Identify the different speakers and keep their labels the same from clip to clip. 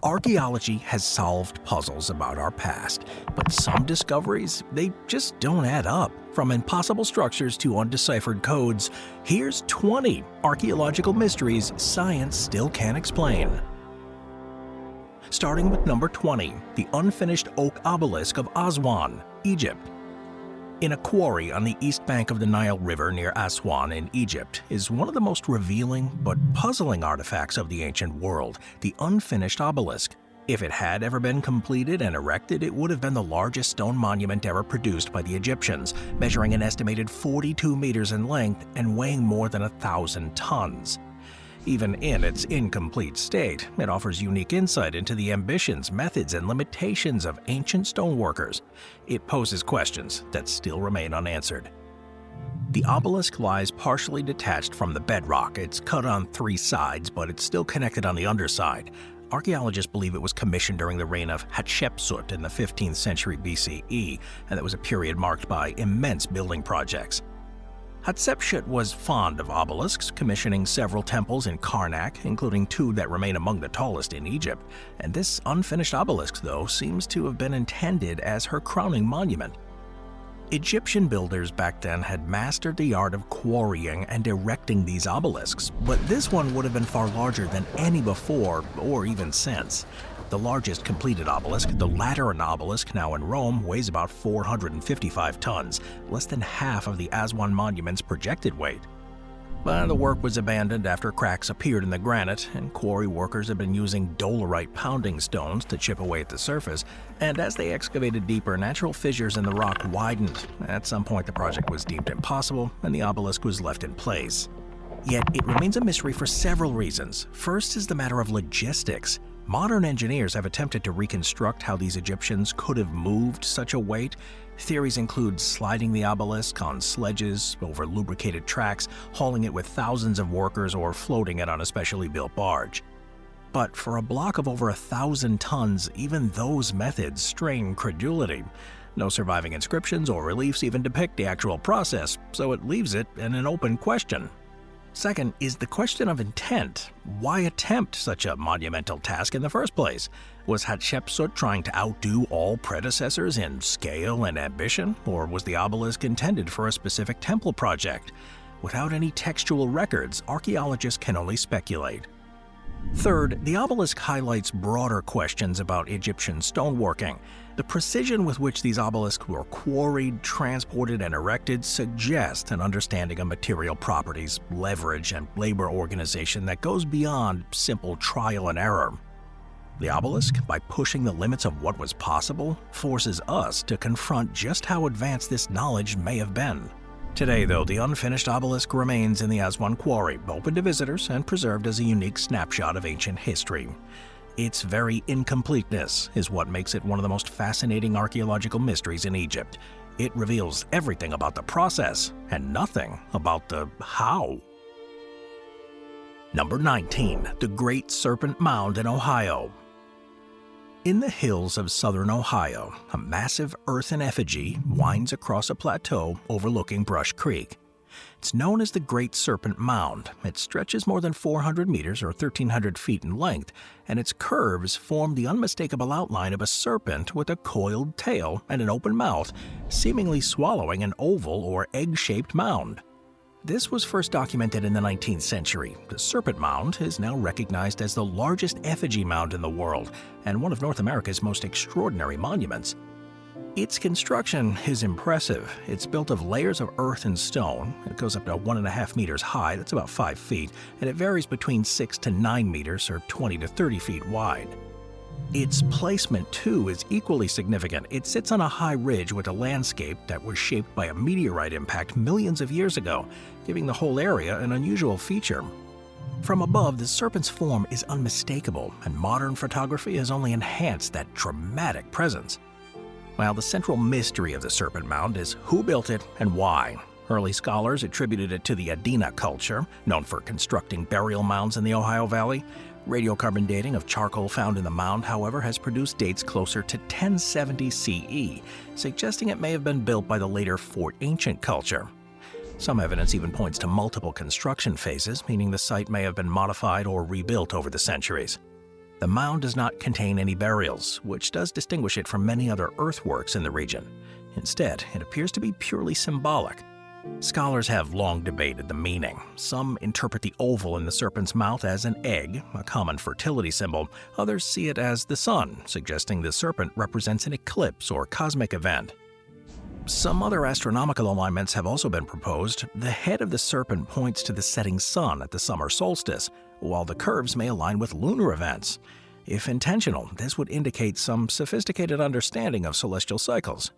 Speaker 1: Archaeology has solved puzzles about our past, but some discoveries, they just don't add up. From impossible structures to undeciphered codes, here's 20 archaeological mysteries science still can't explain. Starting with number 20, the unfinished oak obelisk of Aswan, Egypt. In a quarry on the east bank of the Nile River near Aswan in Egypt is one of the most revealing but puzzling artifacts of the ancient world, the unfinished obelisk. If it had ever been completed and erected, it would have been the largest stone monument ever produced by the Egyptians, measuring an estimated 42 meters in length and weighing more than 1,000 tons. Even in its incomplete state, it offers unique insight into the ambitions, methods, and limitations of ancient stoneworkers. It poses questions that still remain unanswered. The obelisk lies partially detached from the bedrock. It's cut on 3 sides, but it's still connected on the underside. Archaeologists believe it was commissioned during the reign of Hatshepsut in the 15th century BCE, and that was a period marked by immense building projects. Hatshepsut was fond of obelisks, commissioning several temples in Karnak, including 2 that remain among the tallest in Egypt. And this unfinished obelisk, though, seems to have been intended as her crowning monument. Egyptian builders back then had mastered the art of quarrying and erecting these obelisks, but this one would have been far larger than any before or even since. The largest completed obelisk, the Lateran obelisk now in Rome, weighs about 455 tons, less than half of the Aswan monument's projected weight. But the work was abandoned after cracks appeared in the granite, and quarry workers had been using dolerite pounding stones to chip away at the surface, and as they excavated deeper, natural fissures in the rock widened. At some point the project was deemed impossible, and the obelisk was left in place. Yet it remains a mystery for several reasons. First is the matter of logistics. Modern engineers have attempted to reconstruct how these Egyptians could have moved such a weight. Theories include sliding the obelisk on sledges over lubricated tracks, hauling it with thousands of workers, or floating it on a specially built barge. But for a block of over 1,000 tons, even those methods strain credulity. No surviving inscriptions or reliefs even depict the actual process, so it leaves it in an open question. Second is the question of intent. Why attempt such a monumental task in the first place? Was Hatshepsut trying to outdo all predecessors in scale and ambition, or was the obelisk intended for a specific temple project? Without any textual records, archaeologists can only speculate. Third, the obelisk highlights broader questions about Egyptian stoneworking. The precision with which these obelisks were quarried, transported, and erected suggests an understanding of material properties, leverage, and labor organization that goes beyond simple trial and error. The obelisk, by pushing the limits of what was possible, forces us to confront just how advanced this knowledge may have been. Today, though, the unfinished obelisk remains in the Aswan Quarry, open to visitors and preserved as a unique snapshot of ancient history. Its very incompleteness is what makes it one of the most fascinating archaeological mysteries in Egypt. It reveals everything about the process and nothing about the how. Number 19. The Great Serpent Mound in Ohio. In the hills of southern Ohio, a massive earthen effigy winds across a plateau overlooking Brush Creek. It's known as the Great Serpent Mound. It stretches more than 400 meters or 1,300 feet in length, and its curves form the unmistakable outline of a serpent with a coiled tail and an open mouth, seemingly swallowing an oval or egg-shaped mound. This was first documented in the 19th century. The Serpent Mound is now recognized as the largest effigy mound in the world and one of North America's most extraordinary monuments. Its construction is impressive. It's built of layers of earth and stone. It goes up to 1.5 meters high, that's about 5 feet, and it varies between 6 to 9 meters or 20 to 30 feet wide. Its placement, too, is equally significant. It sits on a high ridge with a landscape that was shaped by a meteorite impact millions of years ago, giving the whole area an unusual feature. From above, the serpent's form is unmistakable, and modern photography has only enhanced that dramatic presence. While the central mystery of the Serpent Mound is who built it and why. Early scholars attributed it to the Adena culture, known for constructing burial mounds in the Ohio Valley. Radiocarbon dating of charcoal found in the mound, however, has produced dates closer to 1070 CE, suggesting it may have been built by the later Fort Ancient culture. Some evidence even points to multiple construction phases, meaning the site may have been modified or rebuilt over the centuries. The mound does not contain any burials, which does distinguish it from many other earthworks in the region. Instead, it appears to be purely symbolic. Scholars have long debated the meaning. Some interpret the oval in the serpent's mouth as an egg, a common fertility symbol. Others see it as the sun, suggesting the serpent represents an eclipse or cosmic event. Some other astronomical alignments have also been proposed. The head of the serpent points to the setting sun at the summer solstice, while the curves may align with lunar events. If intentional, this would indicate some sophisticated understanding of celestial cycles.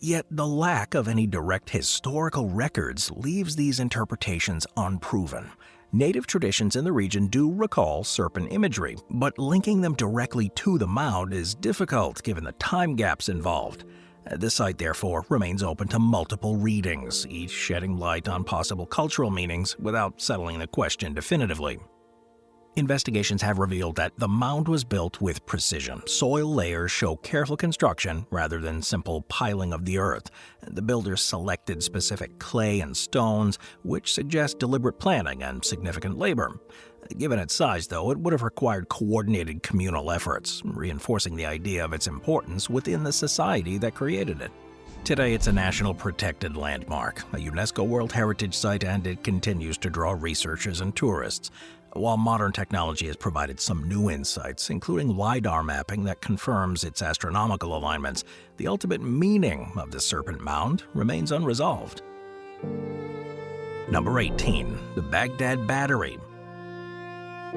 Speaker 1: Yet the lack of any direct historical records leaves these interpretations unproven. Native traditions in the region do recall serpent imagery, but linking them directly to the mound is difficult given the time gaps involved. The site, therefore, remains open to multiple readings, each shedding light on possible cultural meanings without settling the question definitively. Investigations have revealed that the mound was built with precision. Soil layers show careful construction rather than simple piling of the earth. The builders selected specific clay and stones, which suggest deliberate planning and significant labor. Given its size, though, it would have required coordinated communal efforts, reinforcing the idea of its importance within the society that created it. Today, it's a national protected landmark, a UNESCO World Heritage Site, and it continues to draw researchers and tourists. While modern technology has provided some new insights, including LiDAR mapping that confirms its astronomical alignments, the ultimate meaning of the Serpent Mound remains unresolved. Number 18. The Baghdad Battery.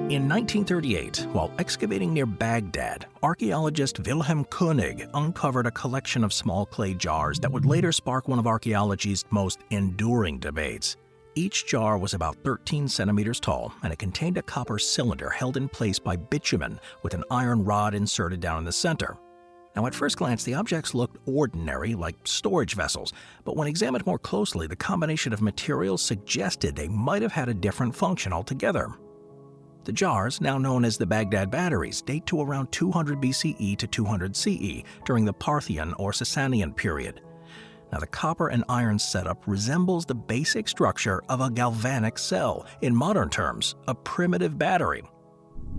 Speaker 1: In 1938, while excavating near Baghdad, archaeologist Wilhelm Koenig uncovered a collection of small clay jars that would later spark one of archaeology's most enduring debates. Each jar was about 13 centimeters tall, and it contained a copper cylinder held in place by bitumen with an iron rod inserted down in the center. Now, at first glance, the objects looked ordinary, like storage vessels, but when examined more closely, the combination of materials suggested they might have had a different function altogether. The jars, now known as the Baghdad batteries, date to around 200 BCE to 200 CE during the Parthian or Sasanian period. Now, the copper and iron setup resembles the basic structure of a galvanic cell, in modern terms, a primitive battery.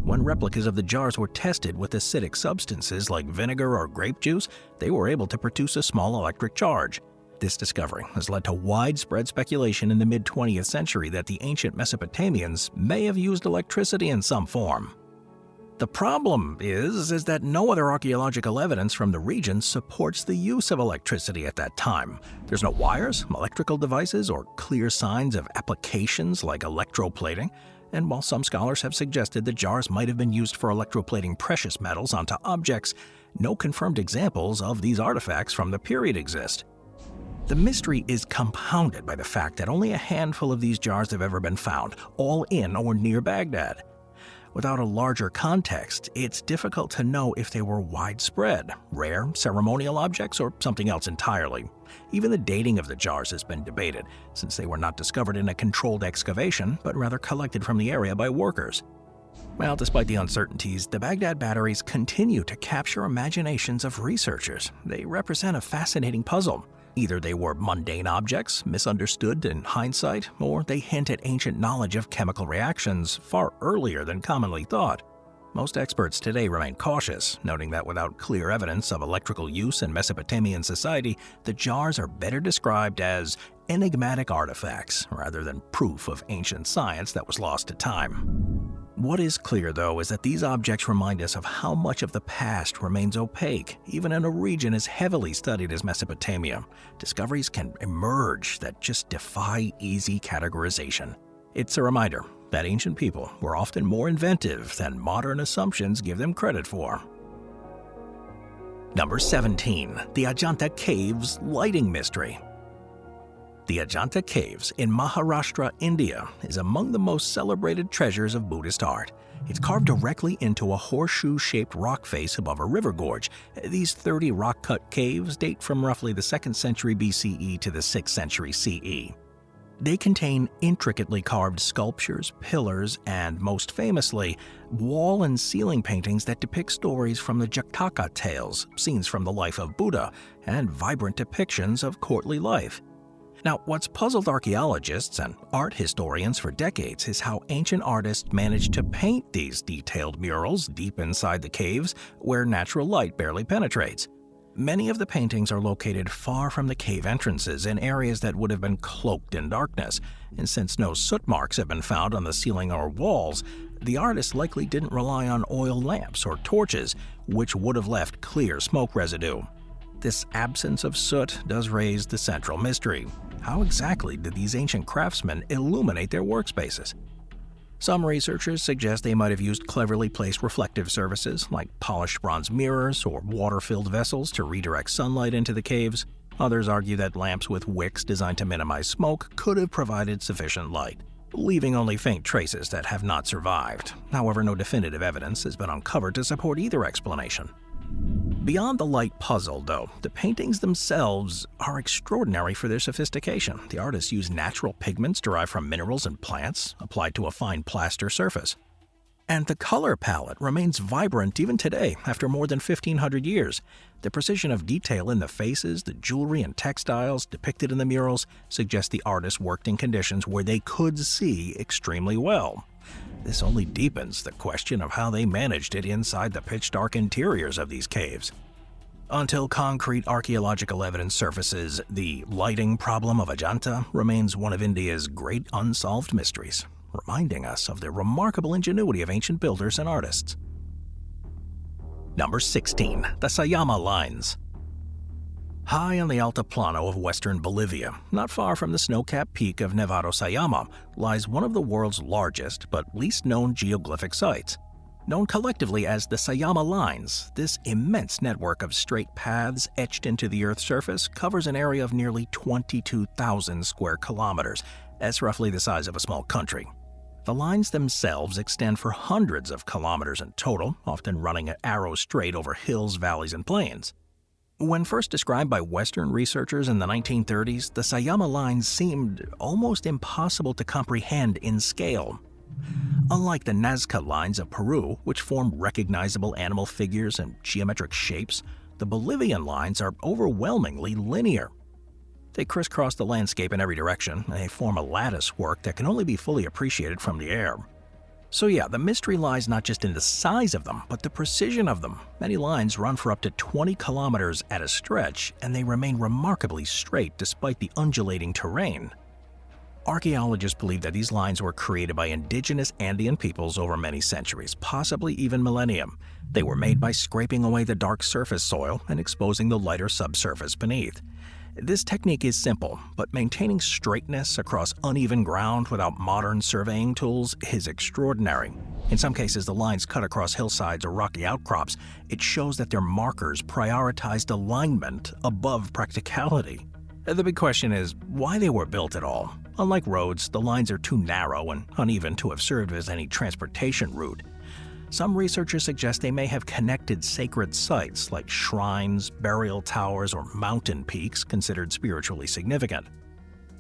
Speaker 1: When replicas of the jars were tested with acidic substances like vinegar or grape juice, they were able to produce a small electric charge. This discovery has led to widespread speculation in the mid-20th century that the ancient Mesopotamians may have used electricity in some form. The problem is that no other archaeological evidence from the region supports the use of electricity at that time. There's no wires, electrical devices, or clear signs of applications like electroplating. And while some scholars have suggested the jars might have been used for electroplating precious metals onto objects, no confirmed examples of these artifacts from the period exist. The mystery is compounded by the fact that only a handful of these jars have ever been found, all in or near Baghdad. Without a larger context, it's difficult to know if they were widespread, rare, ceremonial objects, or something else entirely. Even the dating of the jars has been debated, since they were not discovered in a controlled excavation, but rather collected from the area by workers. Well, despite the uncertainties, the Baghdad batteries continue to capture imaginations of researchers. They represent a fascinating puzzle. Either they were mundane objects, misunderstood in hindsight, or they hint at ancient knowledge of chemical reactions far earlier than commonly thought. Most experts today remain cautious, noting that without clear evidence of electrical use in Mesopotamian society, the jars are better described as enigmatic artifacts rather than proof of ancient science that was lost to time. What is clear, though, is that these objects remind us of how much of the past remains opaque, even in a region as heavily studied as Mesopotamia. Discoveries can emerge that just defy easy categorization. It's a reminder that ancient people were often more inventive than modern assumptions give them credit for. Number 17. The Ajanta Caves Lighting Mystery. The Ajanta Caves in Maharashtra, India, is among the most celebrated treasures of Buddhist art. It's carved directly into a horseshoe-shaped rock face above a river gorge. These 30 rock-cut caves date from roughly the 2nd century BCE to the 6th century CE. They contain intricately carved sculptures, pillars, and, most famously, wall and ceiling paintings that depict stories from the Jataka tales, scenes from the life of Buddha, and vibrant depictions of courtly life. Now, what's puzzled archaeologists and art historians for decades is how ancient artists managed to paint these detailed murals deep inside the caves where natural light barely penetrates. Many of the paintings are located far from the cave entrances in areas that would have been cloaked in darkness, and since no soot marks have been found on the ceiling or walls, the artists likely didn't rely on oil lamps or torches, which would have left clear smoke residue. This absence of soot does raise the central mystery. How exactly did these ancient craftsmen illuminate their workspaces? Some researchers suggest they might have used cleverly placed reflective surfaces like polished bronze mirrors or water-filled vessels to redirect sunlight into the caves. Others argue that lamps with wicks designed to minimize smoke could have provided sufficient light, leaving only faint traces that have not survived. However, no definitive evidence has been uncovered to support either explanation. Beyond the light puzzle, though, the paintings themselves are extraordinary for their sophistication. The artists use natural pigments derived from minerals and plants, applied to a fine plaster surface. And the color palette remains vibrant even today, after more than 1,500 years. The precision of detail in the faces, the jewelry and textiles depicted in the murals suggest the artists worked in conditions where they could see extremely well. This only deepens the question of how they managed it inside the pitch-dark interiors of these caves. Until concrete archaeological evidence surfaces, the lighting problem of Ajanta remains one of India's great unsolved mysteries, reminding us of the remarkable ingenuity of ancient builders and artists. Number 16. The Sayama Lines. High on the Altiplano of western Bolivia, not far from the snow-capped peak of Nevado Sayama, lies one of the world's largest but least known geoglyphic sites. Known collectively as the Sayama Lines, this immense network of straight paths etched into the Earth's surface covers an area of nearly 22,000 square kilometers. That's roughly the size of a small country. The lines themselves extend for hundreds of kilometers in total, often running at arrow straight over hills, valleys, and plains. When first described by Western researchers in the 1930s, the Sayama Lines seemed almost impossible to comprehend in scale. Unlike the Nazca Lines of Peru, which form recognizable animal figures and geometric shapes, the Bolivian lines are overwhelmingly linear. They crisscross the landscape in every direction, and they form a lattice work that can only be fully appreciated from the air. So yeah, the mystery lies not just in the size of them, but the precision of them. Many lines run for up to 20 kilometers at a stretch, and they remain remarkably straight despite the undulating terrain. Archaeologists believe that these lines were created by indigenous Andean peoples over many centuries, possibly even millennia. They were made by scraping away the dark surface soil and exposing the lighter subsurface beneath. This technique is simple, but maintaining straightness across uneven ground without modern surveying tools is extraordinary. In some cases, the lines cut across hillsides or rocky outcrops. It shows that their markers prioritized alignment above practicality. The big question is why they were built at all. Unlike roads, the lines are too narrow and uneven to have served as any transportation route. Some researchers suggest they may have connected sacred sites like shrines, burial towers, or mountain peaks considered spiritually significant.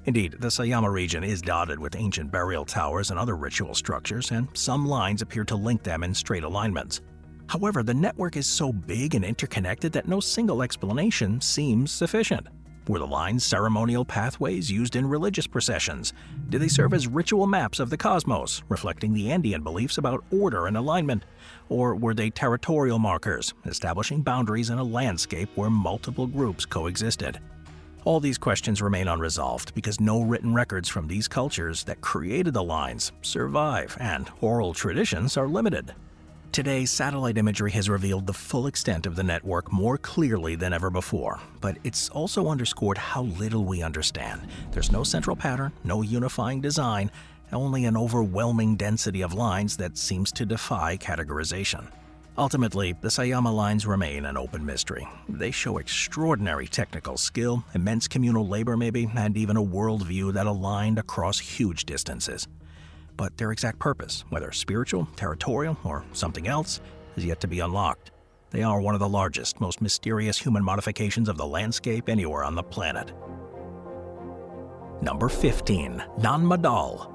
Speaker 1: Indeed, the Sayama region is dotted with ancient burial towers and other ritual structures, and some lines appear to link them in straight alignments. However, the network is so big and interconnected that no single explanation seems sufficient. Were the lines ceremonial pathways used in religious processions? Did they serve as ritual maps of the cosmos, reflecting the Andean beliefs about order and alignment? Or were they territorial markers, establishing boundaries in a landscape where multiple groups coexisted? All these questions remain unresolved because no written records from these cultures that created the lines survive, and oral traditions are limited. Today, satellite imagery has revealed the full extent of the network more clearly than ever before, but it's also underscored how little we understand. There's no central pattern, no unifying design, only an overwhelming density of lines that seems to defy categorization. Ultimately, the Sayama lines remain an open mystery. They show extraordinary technical skill, immense communal labor maybe, and even a worldview that aligned across huge distances. But their exact purpose, whether spiritual, territorial, or something else, is yet to be unlocked. They are one of the largest, most mysterious human modifications of the landscape anywhere on the planet. Number 15. Nanmadol.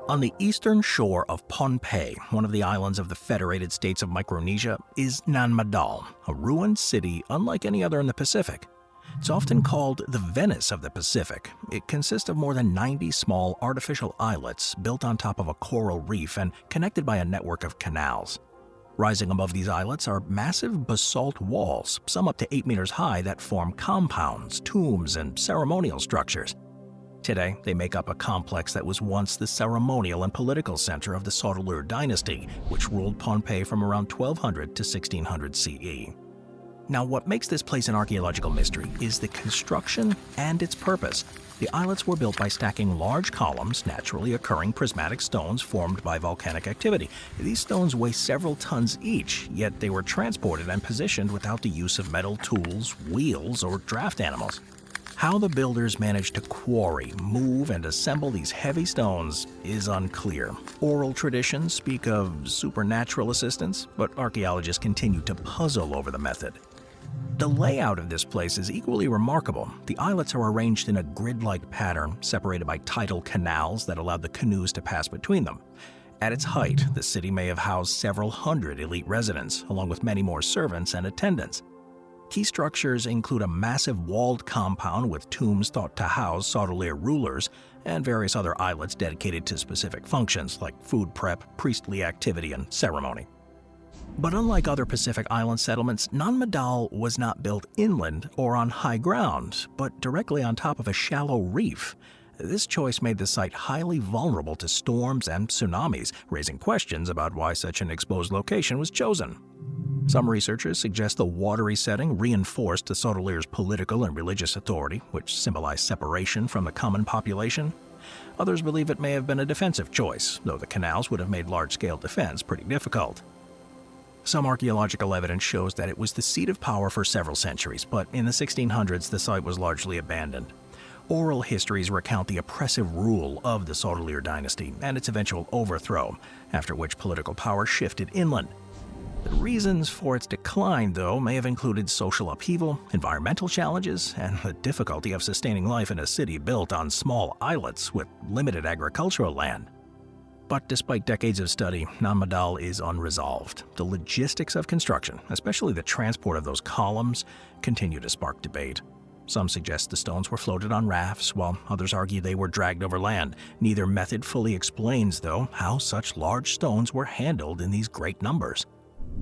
Speaker 1: On the eastern shore of Pohnpei, one of the islands of the Federated States of Micronesia, is Nanmadol, a ruined city unlike any other in the Pacific. It's often called the Venice of the Pacific. It consists of more than 90 small artificial islets built on top of a coral reef and connected by a network of canals. Rising above these islets are massive basalt walls, some up to 8 meters high, that form compounds, tombs, and ceremonial structures. Today, they make up a complex that was once the ceremonial and political center of the Sotolir dynasty, which ruled Pohnpei from around 1200 to 1600 CE. Now, what makes this place an archaeological mystery is the construction and its purpose. The islets were built by stacking large columns, naturally occurring prismatic stones formed by volcanic activity. These stones weigh several tons each, yet they were transported and positioned without the use of metal tools, wheels, or draft animals. How the builders managed to quarry, move, and assemble these heavy stones is unclear. Oral traditions speak of supernatural assistance, but archaeologists continue to puzzle over the method. The layout of this place is equally remarkable. The islets are arranged in a grid-like pattern, separated by tidal canals that allowed the canoes to pass between them. At its height, the city may have housed several hundred elite residents, along with many more servants and attendants. Key structures include a massive walled compound with tombs thought to house Sotolir rulers, and various other islets dedicated to specific functions like food prep, priestly activity, and ceremony. But unlike other Pacific island settlements, Nan Madol was not built inland or on high ground, but directly on top of a shallow reef. This choice made the site highly vulnerable to storms and tsunamis, raising questions about why such an exposed location was chosen. Some researchers suggest the watery setting reinforced the Sotolir's political and religious authority, which symbolized separation from the common population. Others believe it may have been a defensive choice, though the canals would have made large-scale defense pretty difficult. Some archaeological evidence shows that it was the seat of power for several centuries, but in the 1600s the site was largely abandoned. Oral histories recount the oppressive rule of the Sotolir dynasty and its eventual overthrow, after which political power shifted inland. The reasons for its decline, though, may have included social upheaval, environmental challenges, and the difficulty of sustaining life in a city built on small islets with limited agricultural land. But despite decades of study, Nan Madol is unresolved. The logistics of construction, especially the transport of those columns, continue to spark debate. Some suggest the stones were floated on rafts, while others argue they were dragged over land. Neither method fully explains, though, how such large stones were handled in these great numbers.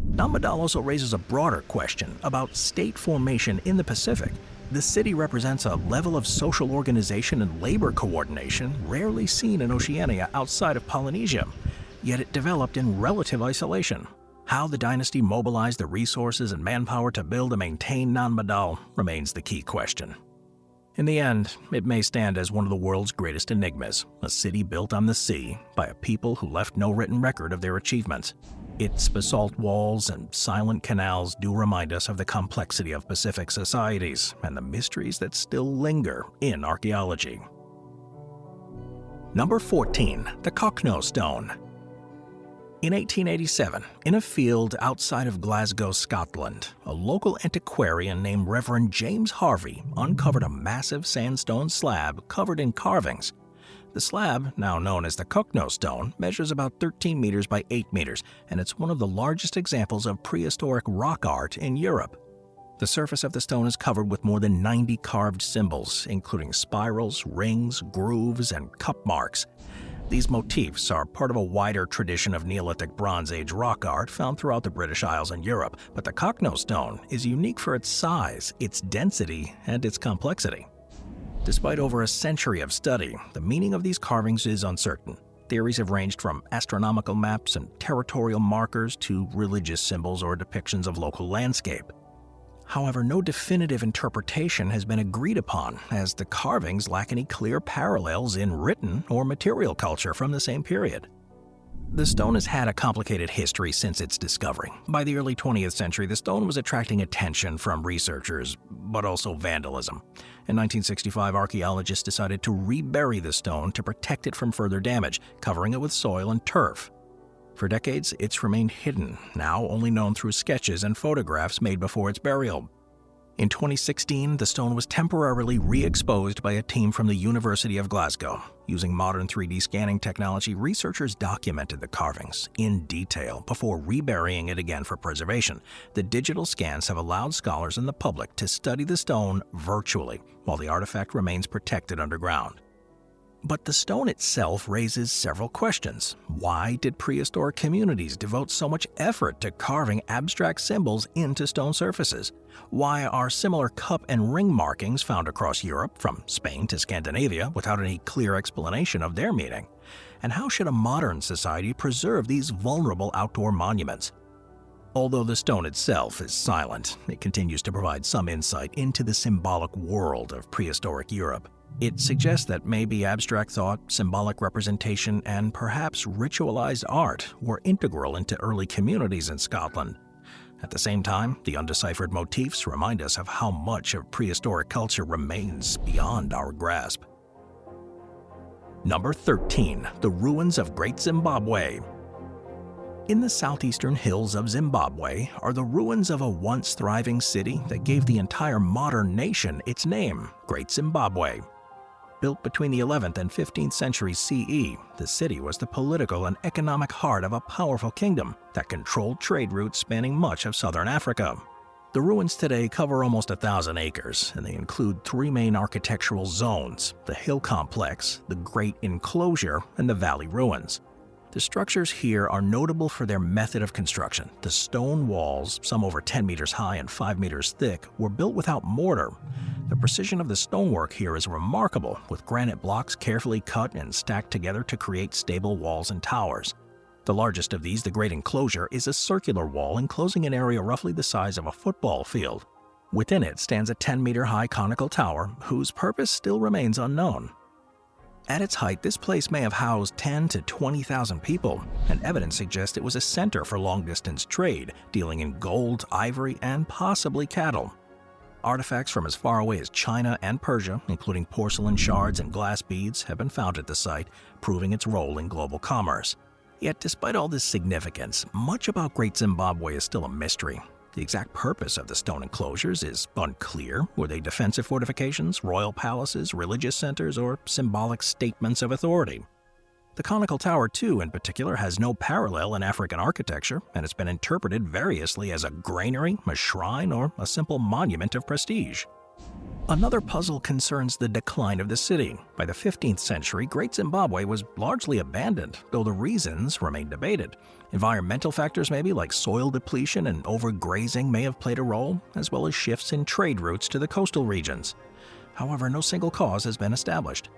Speaker 1: Nan Madol also raises a broader question about state formation in the Pacific. The city represents a level of social organization and labor coordination rarely seen in Oceania outside of Polynesia, yet it developed in relative isolation. How the dynasty mobilized the resources and manpower to build and maintain Nan Madol remains the key question. In the end, it may stand as one of the world's greatest enigmas, a city built on the sea by a people who left no written record of their achievements. Its basalt walls and silent canals do remind us of the complexity of Pacific societies and the mysteries that still linger in archaeology. Number 14. The Cocknow Stone. In 1887, in a field outside of Glasgow, Scotland, a local antiquarian named Reverend James Harvey uncovered a massive sandstone slab covered in carvings. The slab, now known as the Cocknow Stone, measures about 13 meters by 8 meters, and it's one of the largest examples of prehistoric rock art in Europe. The surface of the stone is covered with more than 90 carved symbols, including spirals, rings, grooves, and cup marks. These motifs are part of a wider tradition of Neolithic Bronze Age rock art found throughout the British Isles and Europe, but the Cocknow Stone is unique for its size, its density, and its complexity. Despite over a century of study, the meaning of these carvings is uncertain. Theories have ranged from astronomical maps and territorial markers to religious symbols or depictions of local landscape. However, no definitive interpretation has been agreed upon, as the carvings lack any clear parallels in written or material culture from the same period. The stone has had a complicated history since its discovery. By the early 20th century, the stone was attracting attention from researchers, but also vandalism. In 1965, archaeologists decided to rebury the stone to protect it from further damage, covering it with soil and turf. For decades, it's remained hidden, now only known through sketches and photographs made before its burial. In 2016, the stone was temporarily re-exposed by a team from the University of Glasgow. Using modern 3D scanning technology, researchers documented the carvings in detail before reburying it again for preservation. The digital scans have allowed scholars and the public to study the stone virtually, while the artifact remains protected underground. But the stone itself raises several questions. Why did prehistoric communities devote so much effort to carving abstract symbols into stone surfaces? Why are similar cup and ring markings found across Europe, from Spain to Scandinavia, without any clear explanation of their meaning? And how should a modern society preserve these vulnerable outdoor monuments? Although the stone itself is silent, it continues to provide some insight into the symbolic world of prehistoric Europe. It suggests that maybe abstract thought, symbolic representation, and perhaps ritualized art were integral into early communities in Scotland. At the same time, the undeciphered motifs remind us of how much of prehistoric culture remains beyond our grasp. Number 13. The ruins of Great Zimbabwe. In the southeastern hills of Zimbabwe are the ruins of a once thriving city that gave the entire modern nation its name, Great Zimbabwe. Built between the 11th and 15th centuries CE, the city was the political and economic heart of a powerful kingdom that controlled trade routes spanning much of southern Africa. The ruins today cover almost 1,000 acres, and they include three main architectural zones: the hill complex, the Great Enclosure, and the valley ruins. The structures here are notable for their method of construction. The stone walls, some over 10 meters high and 5 meters thick, were built without mortar. The precision of the stonework here is remarkable, with granite blocks carefully cut and stacked together to create stable walls and towers. The largest of these, the Great Enclosure, is a circular wall enclosing an area roughly the size of a football field. Within it stands a 10-meter-high conical tower, whose purpose still remains unknown. At its height, this place may have housed 10 to 20,000 people, and evidence suggests it was a center for long-distance trade, dealing in gold, ivory, and possibly cattle. Artifacts from as far away as China and Persia, including porcelain shards and glass beads, have been found at the site, proving its role in global commerce. Yet, despite all this significance, much about Great Zimbabwe is still a mystery. The exact purpose of the stone enclosures is unclear. Were they defensive fortifications, royal palaces, religious centers, or symbolic statements of authority? The conical tower, too, in particular, has no parallel in African architecture, and it's been interpreted variously as a granary, a shrine, or a simple monument of prestige. Another puzzle concerns the decline of the city. By the 15th century, Great Zimbabwe was largely abandoned, though the reasons remain debated. Environmental factors maybe, like soil depletion and overgrazing, may have played a role, as well as shifts in trade routes to the coastal regions. However, no single cause has been established.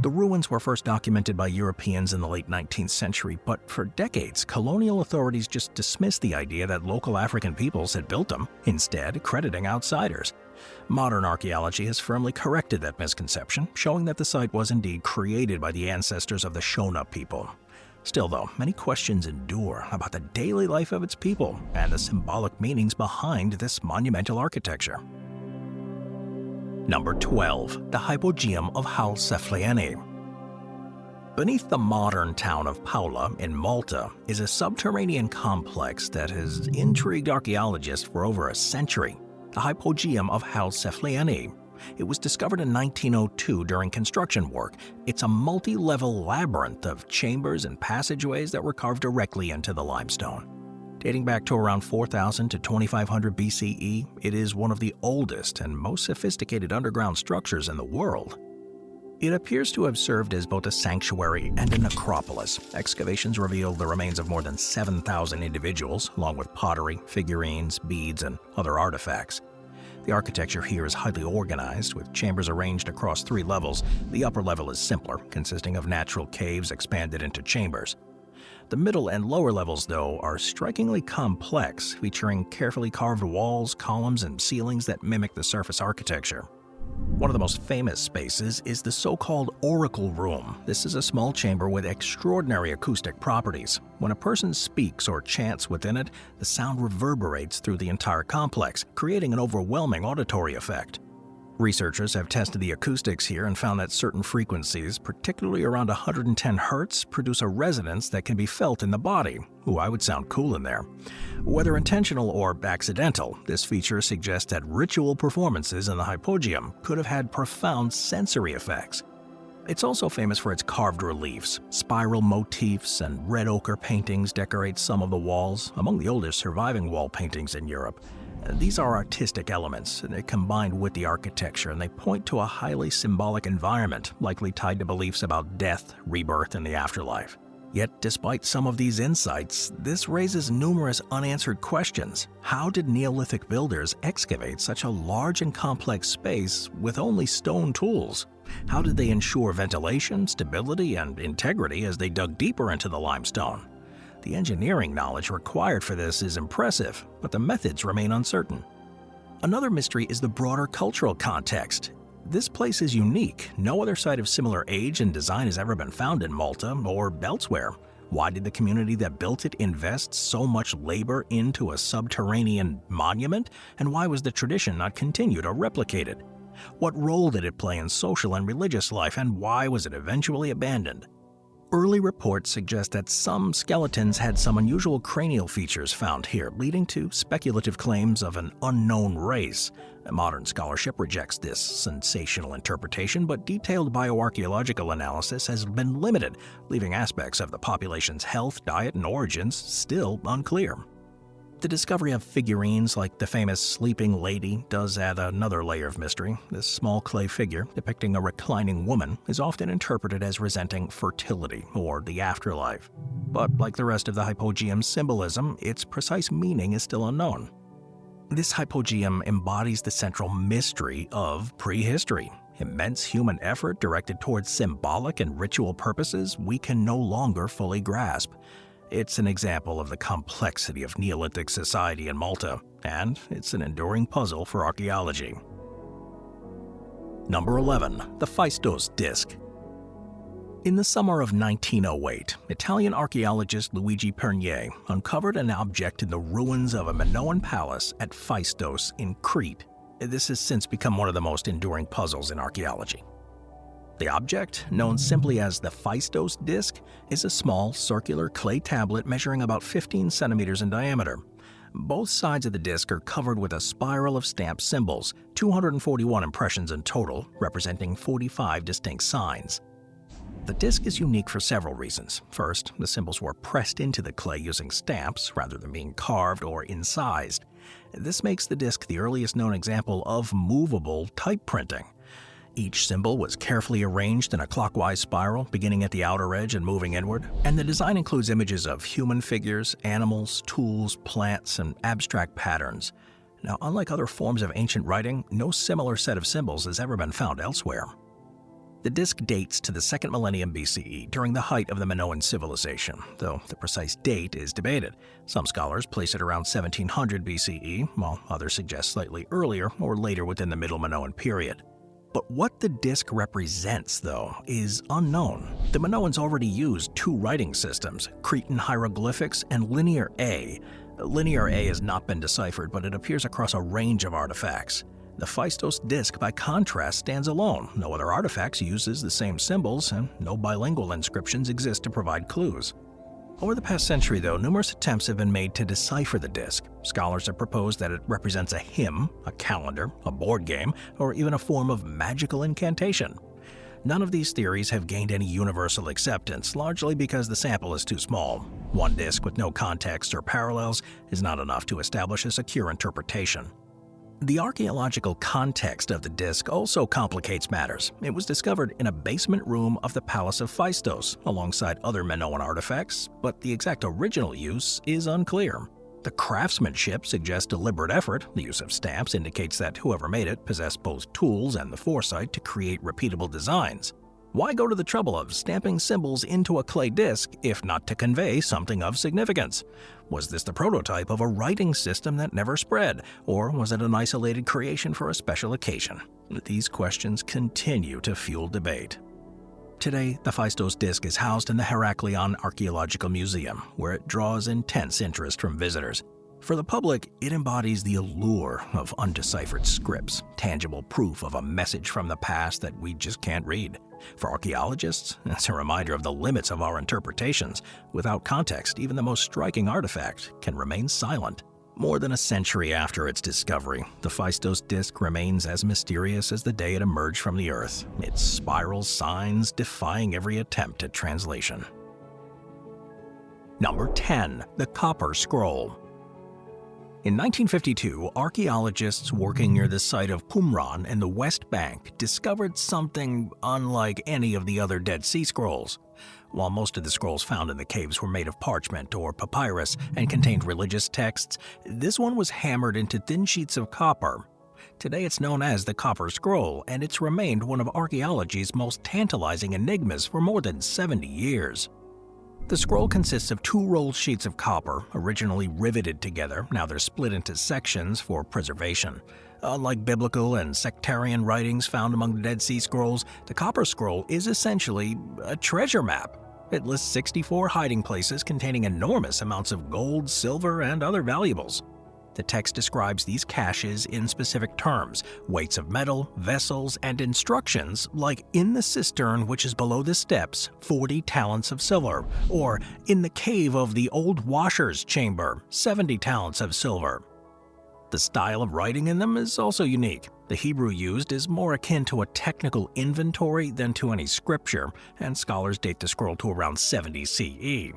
Speaker 1: The ruins were first documented by Europeans in the late 19th century, but for decades, colonial authorities just dismissed the idea that local African peoples had built them, instead crediting outsiders. Modern archaeology has firmly corrected that misconception, showing that the site was indeed created by the ancestors of the Shona people. Still, though, many questions endure about the daily life of its people and the symbolic meanings behind this monumental architecture. Number 12. The Hypogeum of Hal Seflieni. Beneath the modern town of Paula in Malta is a subterranean complex that has intrigued archaeologists for over a century. The Hypogeum of Hal Seflieni. It was discovered in 1902 during construction work. It's a multi-level labyrinth of chambers and passageways that were carved directly into the limestone. Dating back to around 4000 to 2500 BCE, it is one of the oldest and most sophisticated underground structures in the world. It appears to have served as both a sanctuary and a necropolis. Excavations reveal the remains of more than 7,000 individuals, along with pottery, figurines, beads, and other artifacts. The architecture here is highly organized, with chambers arranged across 3 levels. The upper level is simpler, consisting of natural caves expanded into chambers. The middle and lower levels, though, are strikingly complex, featuring carefully carved walls, columns, and ceilings that mimic the surface architecture. One of the most famous spaces is the so-called Oracle Room. This is a small chamber with extraordinary acoustic properties. When a person speaks or chants within it, the sound reverberates through the entire complex, creating an overwhelming auditory effect. Researchers have tested the acoustics here and found that certain frequencies, particularly around 110 Hz, produce a resonance that can be felt in the body. Ooh, I would sound cool in there. Whether intentional or accidental, this feature suggests that ritual performances in the hypogeum could have had profound sensory effects. It's also famous for its carved reliefs. Spiral motifs and red ochre paintings decorate some of the walls, among the oldest surviving wall paintings in Europe. These are artistic elements, and they combine with the architecture, and they point to a highly symbolic environment, likely tied to beliefs about death, rebirth, and the afterlife. Yet, despite some of these insights, this raises numerous unanswered questions. How did Neolithic builders excavate such a large and complex space with only stone tools? How did they ensure ventilation, stability, and integrity as they dug deeper into the limestone? The engineering knowledge required for this is impressive, but the methods remain uncertain. Another mystery is the broader cultural context. This place is unique. No other site of similar age and design has ever been found in Malta or elsewhere. Why did the community that built it invest so much labor into a subterranean monument? And why was the tradition not continued or replicated? What role did it play in social and religious life, and why was it eventually abandoned? Early reports suggest that some skeletons had some unusual cranial features found here, leading to speculative claims of an unknown race. Modern scholarship rejects this sensational interpretation, but detailed bioarchaeological analysis has been limited, leaving aspects of the population's health, diet, and origins still unclear. The discovery of figurines like the famous Sleeping Lady does add another layer of mystery. This small clay figure, depicting a reclining woman, is often interpreted as representing fertility or the afterlife. But like the rest of the hypogeum's symbolism, its precise meaning is still unknown. This hypogeum embodies the central mystery of prehistory. Immense human effort directed towards symbolic and ritual purposes we can no longer fully grasp. It's an example of the complexity of Neolithic society in Malta, and it's an enduring puzzle for archaeology. Number 11. The Phaistos Disc. In the summer of 1908, Italian archaeologist Luigi Pernier uncovered an object in the ruins of a Minoan palace at Phaistos in Crete. This has since become one of the most enduring puzzles in archaeology. The object, known simply as the Phaistos disc, is a small, circular clay tablet measuring about 15 centimeters in diameter. Both sides of the disc are covered with a spiral of stamped symbols, 241 impressions in total, representing 45 distinct signs. The disc is unique for several reasons. First, the symbols were pressed into the clay using stamps rather than being carved or incised. This makes the disc the earliest known example of movable type printing. Each symbol was carefully arranged in a clockwise spiral, beginning at the outer edge and moving inward, and the design includes images of human figures, animals, tools, plants, and abstract patterns. Now, unlike other forms of ancient writing, no similar set of symbols has ever been found elsewhere. The disc dates to the 2nd millennium BCE, during the height of the Minoan civilization, though the precise date is debated. Some scholars place it around 1700 BCE, while others suggest slightly earlier or later within the Middle Minoan period. But what the disc represents, though, is unknown. The Minoans already used two writing systems, Cretan hieroglyphics and Linear A. Linear A has not been deciphered, but it appears across a range of artifacts. The Phaistos disc, by contrast, stands alone. No other artifacts uses the same symbols, and no bilingual inscriptions exist to provide clues. Over the past century, though, numerous attempts have been made to decipher the disc. Scholars have proposed that it represents a hymn, a calendar, a board game, or even a form of magical incantation. None of these theories have gained any universal acceptance, largely because the sample is too small. One disc with no context or parallels is not enough to establish a secure interpretation. The archaeological context of the disc also complicates matters. It was discovered in a basement room of the Palace of Phaistos, alongside other Minoan artifacts, but the exact original use is unclear. The craftsmanship suggests deliberate effort. The use of stamps indicates that whoever made it possessed both tools and the foresight to create repeatable designs. Why go to the trouble of stamping symbols into a clay disc if not to convey something of significance? Was this the prototype of a writing system that never spread, or was it an isolated creation for a special occasion? These questions continue to fuel debate. Today, the Phaistos disc is housed in the Archaeological Museum, where it draws intense interest from visitors. For the public, it embodies the allure of undeciphered scripts, tangible proof of a message from the past that we just can't read. For archaeologists, it's a reminder of the limits of our interpretations. Without context, even the most striking artifact can remain silent. More than a century after its discovery, the Phaistos disk remains as mysterious as the day it emerged from the Earth, its spiral signs defying every attempt at translation. Number 10. The Copper Scroll. In 1952, archaeologists working near the site of Qumran in the West Bank discovered something unlike any of the other Dead Sea Scrolls. While most of the scrolls found in the caves were made of parchment or papyrus and contained religious texts, this one was hammered into thin sheets of copper. Today it's known as the Copper Scroll, and it's remained one of archaeology's most tantalizing enigmas for more than 70 years. The scroll consists of 2 rolled sheets of copper, originally riveted together. Now they're split into sections for preservation. Unlike biblical and sectarian writings found among the Dead Sea Scrolls, the Copper Scroll is essentially a treasure map. It lists 64 hiding places containing enormous amounts of gold, silver, and other valuables. The text describes these caches in specific terms: weights of metal, vessels, and instructions like in the cistern which is below the steps, 40 talents of silver, or in the cave of the old washer's chamber, 70 talents of silver. The style of writing in them is also unique. The Hebrew used is more akin to a technical inventory than to any scripture, and scholars date the scroll to around 70 CE.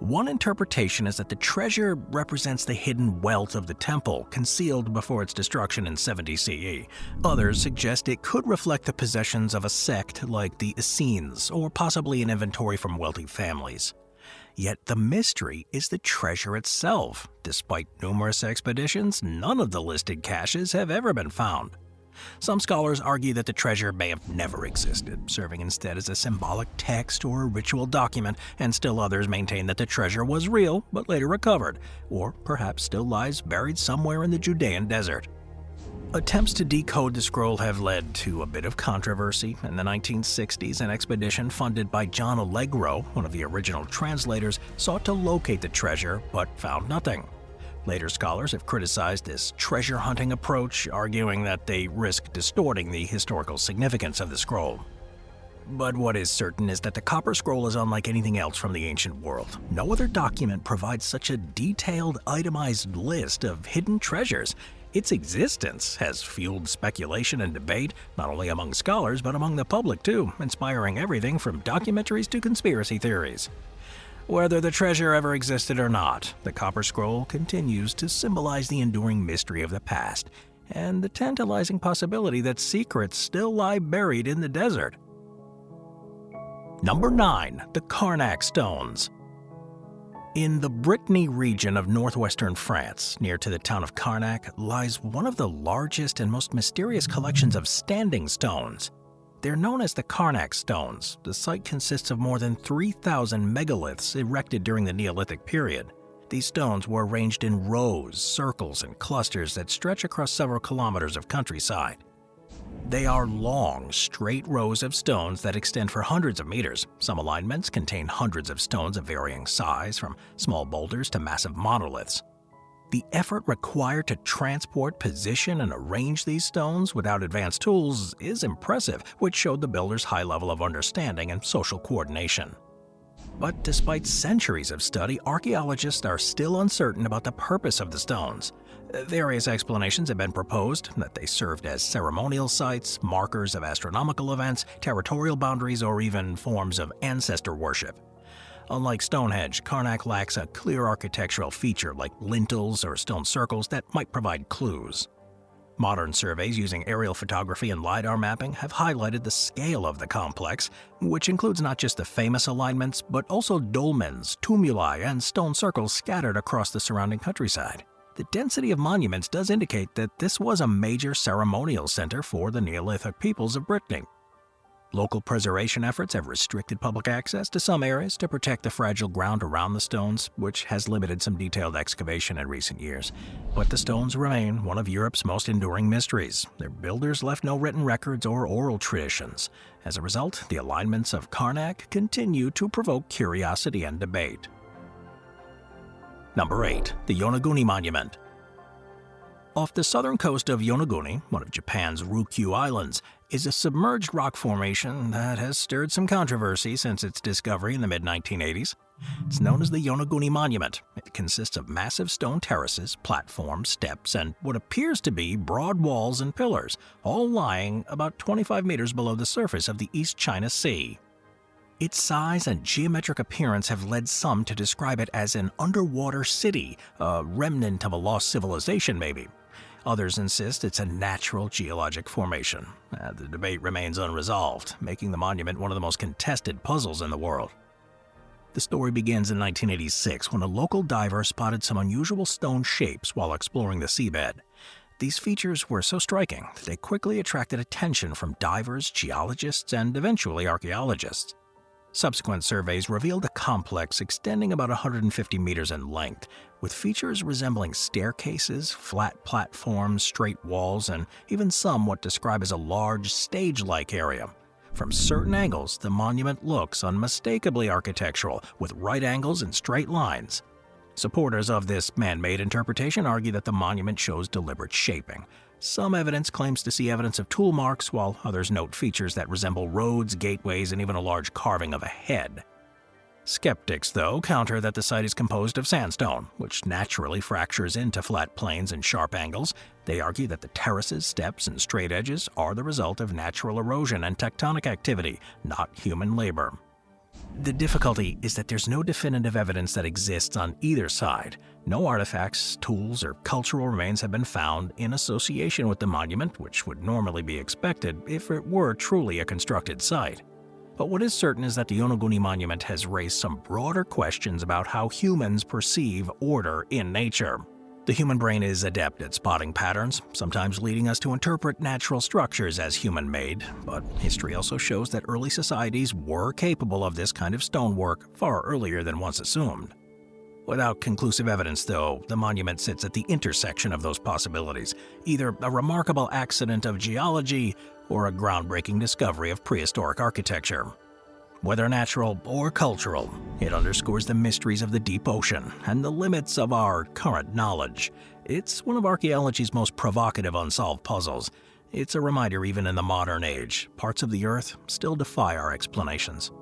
Speaker 1: One interpretation is that the treasure represents the hidden wealth of the temple, concealed before its destruction in 70 CE. Others suggest it could reflect the possessions of a sect like the Essenes, or possibly an inventory from wealthy families. Yet the mystery is the treasure itself. Despite numerous expeditions, none of the listed caches have ever been found. Some scholars argue that the treasure may have never existed, serving instead as a symbolic text or a ritual document, and still others maintain that the treasure was real but later recovered, or perhaps still lies buried somewhere in the Judean desert. Attempts to decode the scroll have led to a bit of controversy. In the 1960s, an expedition funded by John Allegro, one of the original translators, sought to locate the treasure but found nothing. Later scholars have criticized this treasure hunting approach, arguing that they risk distorting the historical significance of the scroll. But what is certain is that the Copper Scroll is unlike anything else from the ancient world. No other document provides such a detailed, itemized list of hidden treasures. Its existence has fueled speculation and debate, not only among scholars but among the public too, inspiring everything from documentaries to conspiracy theories. Whether the treasure ever existed or not, the Copper Scroll continues to symbolize the enduring mystery of the past and the tantalizing possibility that secrets still lie buried in the desert. Number 9. The Carnac Stones. In the Brittany region of northwestern France, near to the town of Carnac, lies one of the largest and most mysterious collections of standing stones. They're known as the Carnac stones. The site consists of more than 3,000 megaliths erected during the Neolithic period. These stones were arranged in rows, circles, and clusters that stretch across several kilometers of countryside. They are long, straight rows of stones that extend for hundreds of meters. Some alignments contain hundreds of stones of varying size, from small boulders to massive monoliths. The effort required to transport, position, and arrange these stones without advanced tools is impressive, which showed the builders' high level of understanding and social coordination. But despite centuries of study, archaeologists are still uncertain about the purpose of the stones. Various explanations have been proposed: that they served as ceremonial sites, markers of astronomical events, territorial boundaries, or even forms of ancestor worship. Unlike Stonehenge, Carnac lacks a clear architectural feature like lintels or stone circles that might provide clues. Modern surveys using aerial photography and LiDAR mapping have highlighted the scale of the complex, which includes not just the famous alignments, but also dolmens, tumuli, and stone circles scattered across the surrounding countryside. The density of monuments does indicate that this was a major ceremonial center for the Neolithic peoples of Brittany. Local preservation efforts have restricted public access to some areas to protect the fragile ground around the stones, which has limited some detailed excavation in recent years. But the stones remain one of Europe's most enduring mysteries. Their builders left no written records or oral traditions. As a result, the alignments of Carnac continue to provoke curiosity and debate. Number 8. The Yonaguni Monument. Off the southern coast of Yonaguni, one of Japan's Ryukyu Islands, is a submerged rock formation that has stirred some controversy since its discovery in the mid-1980s. It's known as the Yonaguni Monument. It consists of massive stone terraces, platforms, steps, and what appears to be broad walls and pillars, all lying about 25 meters below the surface of the East China Sea. Its size and geometric appearance have led some to describe it as an underwater city, a remnant of a lost civilization maybe. Others insist it's a natural geologic formation. The debate remains unresolved, making the monument one of the most contested puzzles in the world. The story begins in 1986 when a local diver spotted some unusual stone shapes while exploring the seabed. These features were so striking that they quickly attracted attention from divers, geologists, and eventually archaeologists. Subsequent surveys revealed a complex extending about 150 meters in length, with features resembling staircases, flat platforms, straight walls, and even some what describe as a large stage-like area. From certain angles, the monument looks unmistakably architectural, with right angles and straight lines. Supporters of this man-made interpretation argue that the monument shows deliberate shaping. Some evidence claims to see evidence of tool marks, while others note features that resemble roads, gateways, and even a large carving of a head. Skeptics, though, counter that the site is composed of sandstone, which naturally fractures into flat planes and sharp angles. They argue that the terraces, steps, and straight edges are the result of natural erosion and tectonic activity, not human labor. The difficulty is that there's no definitive evidence that exists on either side. No artifacts, tools, or cultural remains have been found in association with the monument, which would normally be expected if it were truly a constructed site. But what is certain is that the Yonaguni Monument has raised some broader questions about how humans perceive order in nature. The human brain is adept at spotting patterns, sometimes leading us to interpret natural structures as human-made, but history also shows that early societies were capable of this kind of stonework far earlier than once assumed. Without conclusive evidence, though, the monument sits at the intersection of those possibilities, either a remarkable accident of geology or a groundbreaking discovery of prehistoric architecture. Whether natural or cultural, it underscores the mysteries of the deep ocean and the limits of our current knowledge. It's one of archaeology's most provocative unsolved puzzles. It's a reminder even in the modern age, parts of the Earth still defy our explanations.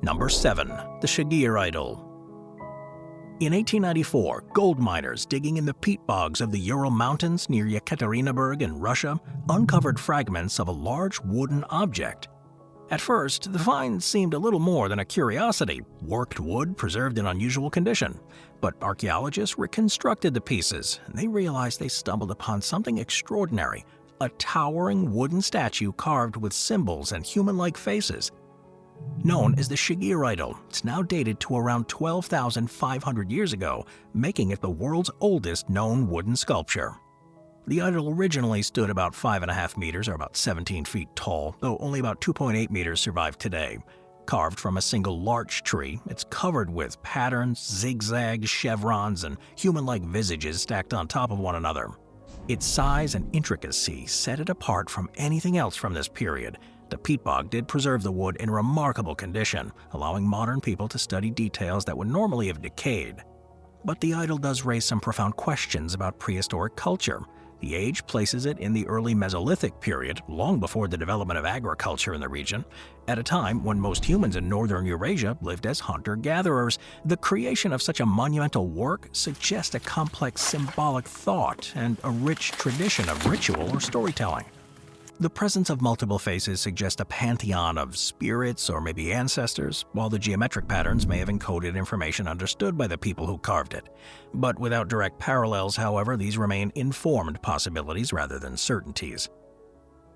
Speaker 1: Number 7. The Shagir Idol. In 1894, gold miners digging in the peat bogs of the Ural Mountains near Yekaterinburg in Russia uncovered fragments of a large wooden object. At first, the find seemed a little more than a curiosity, worked wood preserved in unusual condition. But archaeologists reconstructed the pieces, and they realized they stumbled upon something extraordinary, a towering wooden statue carved with symbols and human-like faces. Known as the Shagir Idol, it's now dated to around 12,500 years ago, making it the world's oldest known wooden sculpture. The idol originally stood about 5.5 meters or about 17 feet tall, though only about 2.8 meters survive today. Carved from a single larch tree, it's covered with patterns, zigzags, chevrons, and human-like visages stacked on top of one another. Its size and intricacy set it apart from anything else from this period. The peat bog did preserve the wood in remarkable condition, allowing modern people to study details that would normally have decayed. But the idol does raise some profound questions about prehistoric culture. The age places it in the early Mesolithic period, long before the development of agriculture in the region, at a time when most humans in northern Eurasia lived as hunter-gatherers. The creation of such a monumental work suggests a complex symbolic thought and a rich tradition of ritual or storytelling. The presence of multiple faces suggests a pantheon of spirits or maybe ancestors, while the geometric patterns may have encoded information understood by the people who carved it. But without direct parallels, however, these remain informed possibilities rather than certainties.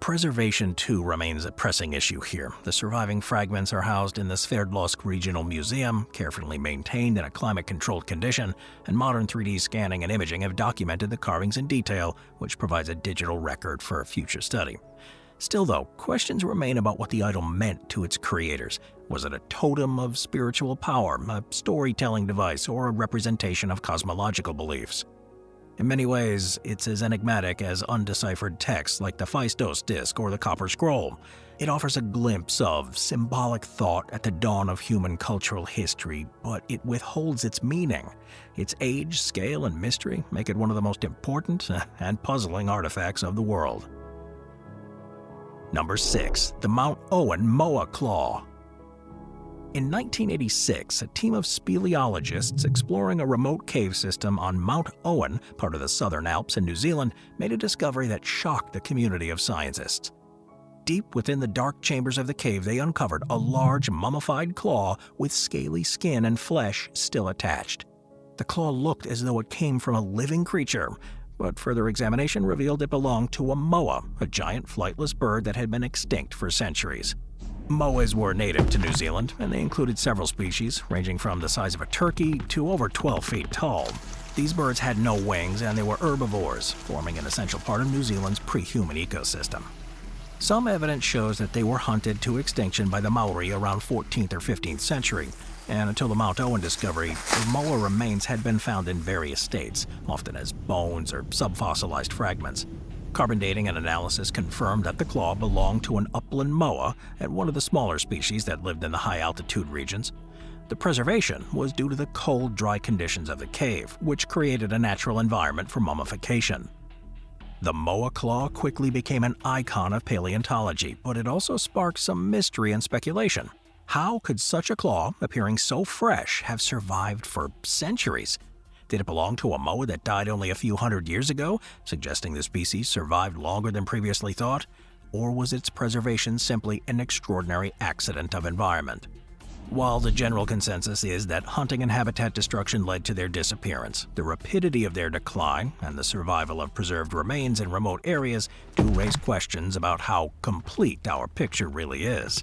Speaker 1: Preservation, too, remains a pressing issue here. The surviving fragments are housed in the Sverdlovsk Regional Museum, carefully maintained in a climate-controlled condition, and modern 3D scanning and imaging have documented the carvings in detail, which provides a digital record for future study. Still, though, questions remain about what the idol meant to its creators. Was it a totem of spiritual power, a storytelling device, or a representation of cosmological beliefs? In many ways, it's as enigmatic as undeciphered texts like the Phaistos disc or the Copper Scroll. It offers a glimpse of symbolic thought at the dawn of human cultural history, but it withholds its meaning. Its age, scale, and mystery make it one of the most important and puzzling artifacts of the world. Number 6. The Mount Owen Moa Claw. In 1986, a team of speleologists exploring a remote cave system on Mount Owen, part of the Southern Alps in New Zealand, made a discovery that shocked the community of scientists. Deep within the dark chambers of the cave, they uncovered a large mummified claw with scaly skin and flesh still attached. The claw looked as though it came from a living creature, but further examination revealed it belonged to a moa, a giant flightless bird that had been extinct for centuries. Moas were native to New Zealand, and they included several species, ranging from the size of a turkey to over 12 feet tall. These birds had no wings, and they were herbivores, forming an essential part of New Zealand's pre-human ecosystem. Some evidence shows that they were hunted to extinction by the Maori around 14th or 15th century, and until the Mount Owen discovery, the moa remains had been found in various states, often as bones or subfossilized fragments. Carbon dating and analysis confirmed that the claw belonged to an upland moa and one of the smaller species that lived in the high-altitude regions. The preservation was due to the cold, dry conditions of the cave, which created a natural environment for mummification. The moa claw quickly became an icon of paleontology, but it also sparked some mystery and speculation. How could such a claw, appearing so fresh, have survived for centuries? Did it belong to a moa that died only a few hundred years ago, suggesting the species survived longer than previously thought? Or was its preservation simply an extraordinary accident of environment? While the general consensus is that hunting and habitat destruction led to their disappearance, the rapidity of their decline and the survival of preserved remains in remote areas do raise questions about how complete our picture really is.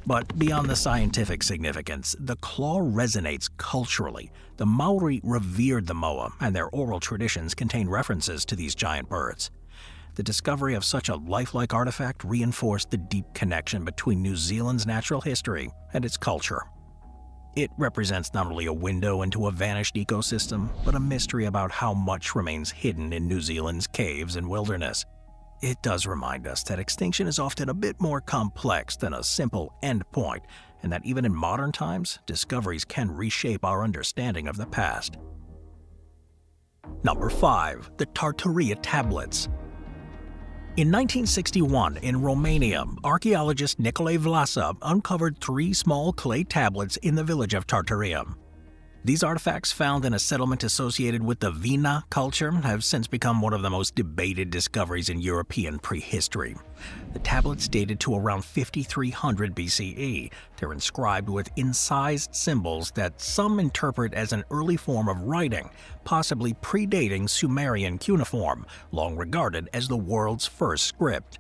Speaker 1: But beyond the scientific significance, the claw resonates culturally. The Maori revered the moa, and their oral traditions contain references to these giant birds. The discovery of such a lifelike artifact reinforced the deep connection between New Zealand's natural history and its culture. It represents not only a window into a vanished ecosystem, but a mystery about how much remains hidden in New Zealand's caves and wilderness. It does remind us that extinction is often a bit more complex than a simple endpoint, and that even in modern times, discoveries can reshape our understanding of the past. Number 5. The Tartaria Tablets. In 1961, in Romania, archaeologist Nicolae Vlasa uncovered 3 small clay tablets in the village of Tartaria. These artifacts, found in a settlement associated with the Vina culture, have since become one of the most debated discoveries in European prehistory. The tablets dated to around 5300 BCE. They're inscribed with incised symbols that some interpret as an early form of writing, possibly predating Sumerian cuneiform, long regarded as the world's first script.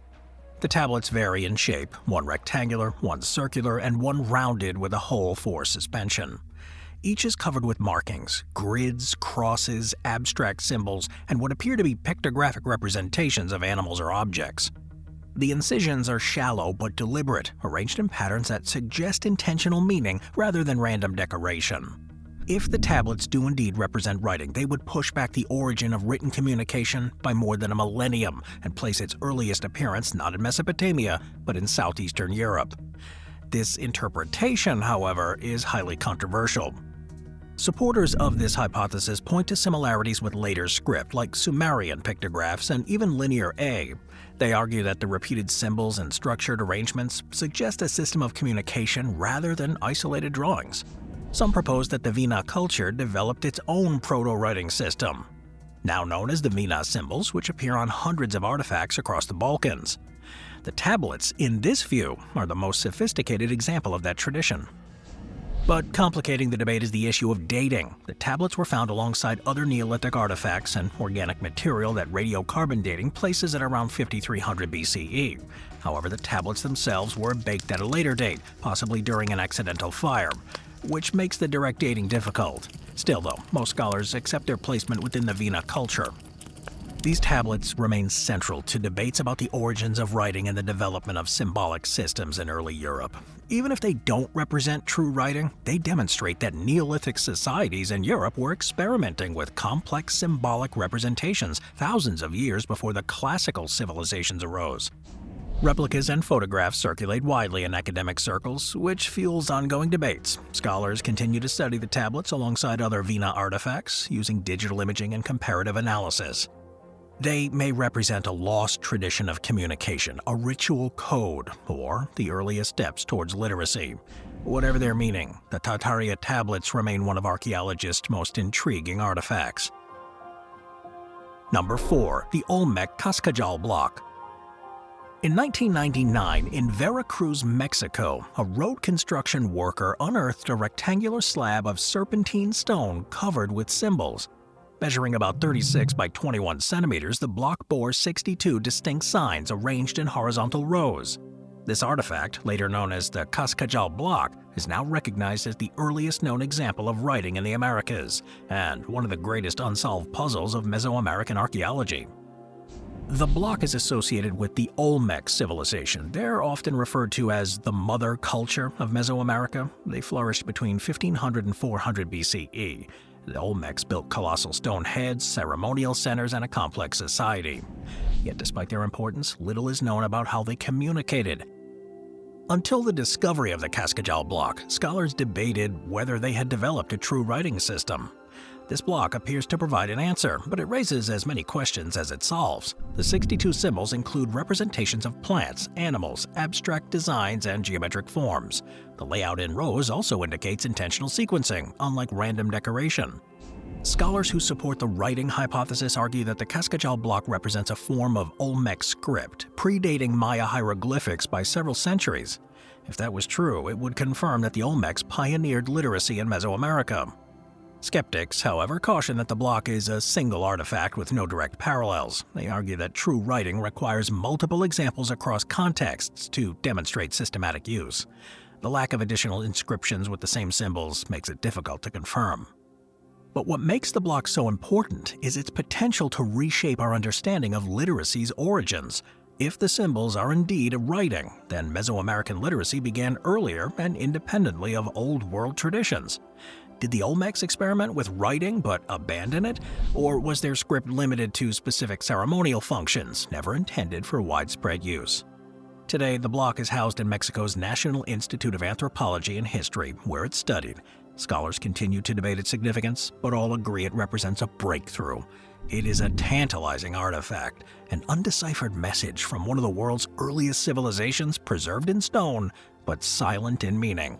Speaker 1: The tablets vary in shape, one rectangular, one circular, and one rounded with a hole for suspension. Each is covered with markings, grids, crosses, abstract symbols, and what appear to be pictographic representations of animals or objects. The incisions are shallow but deliberate, arranged in patterns that suggest intentional meaning rather than random decoration. If the tablets do indeed represent writing, they would push back the origin of written communication by more than a millennium and place its earliest appearance not in Mesopotamia, but in southeastern Europe. This interpretation, however, is highly controversial. Supporters of this hypothesis point to similarities with later script, like Sumerian pictographs and even Linear A. They argue that the repeated symbols and structured arrangements suggest a system of communication rather than isolated drawings. Some propose that the Vina culture developed its own proto-writing system, now known as the Vina symbols, which appear on hundreds of artifacts across the Balkans. The tablets, in this view, are the most sophisticated example of that tradition. But complicating the debate is the issue of dating. The tablets were found alongside other Neolithic artifacts and organic material that radiocarbon dating places at around 5300 BCE. However, the tablets themselves were baked at a later date, possibly during an accidental fire, which makes the direct dating difficult. Still though, most scholars accept their placement within the Vina culture. These tablets remain central to debates about the origins of writing and the development of symbolic systems in early Europe. Even if they don't represent true writing, they demonstrate that Neolithic societies in Europe were experimenting with complex symbolic representations thousands of years before the classical civilizations arose. Replicas and photographs circulate widely in academic circles, which fuels ongoing debates. Scholars continue to study the tablets alongside other Vina artifacts, using digital imaging and comparative analysis. They may represent a lost tradition of communication, a ritual code, or the earliest steps towards literacy. Whatever their meaning, the Tartaria tablets remain one of archaeologists' most intriguing artifacts. Number 4. The Olmec Cascajal Block. In 1999, in Veracruz, Mexico, a road construction worker unearthed a rectangular slab of serpentine stone covered with symbols. Measuring about 36 by 21 centimeters, the block bore 62 distinct signs arranged in horizontal rows. This artifact, later known as the Cascajal Block, is now recognized as the earliest known example of writing in the Americas, and one of the greatest unsolved puzzles of Mesoamerican archaeology. The block is associated with the Olmec civilization. They're often referred to as the mother culture of Mesoamerica. They flourished between 1500 and 400 BCE. The Olmecs built colossal stone heads, ceremonial centers, and a complex society. Yet despite their importance, little is known about how they communicated. Until the discovery of the Cascajal block, scholars debated whether they had developed a true writing system. This block appears to provide an answer, but it raises as many questions as it solves. The 62 symbols include representations of plants, animals, abstract designs, and geometric forms. The layout in rows also indicates intentional sequencing, unlike random decoration. Scholars who support the writing hypothesis argue that the Cascajal block represents a form of Olmec script, predating Maya hieroglyphics by several centuries. If that was true, it would confirm that the Olmecs pioneered literacy in Mesoamerica. Skeptics, however, caution that the block is a single artifact with no direct parallels. They argue that true writing requires multiple examples across contexts to demonstrate systematic use. The lack of additional inscriptions with the same symbols makes it difficult to confirm. But what makes the block so important is its potential to reshape our understanding of literacy's origins. If the symbols are indeed a writing, then Mesoamerican literacy began earlier and independently of Old World traditions. Did the Olmecs experiment with writing but abandon it? Or was their script limited to specific ceremonial functions, never intended for widespread use? Today, the block is housed in Mexico's National Institute of Anthropology and History, where it's studied. Scholars continue to debate its significance, but all agree it represents a breakthrough. It is a tantalizing artifact, an undeciphered message from one of the world's earliest civilizations preserved in stone, but silent in meaning.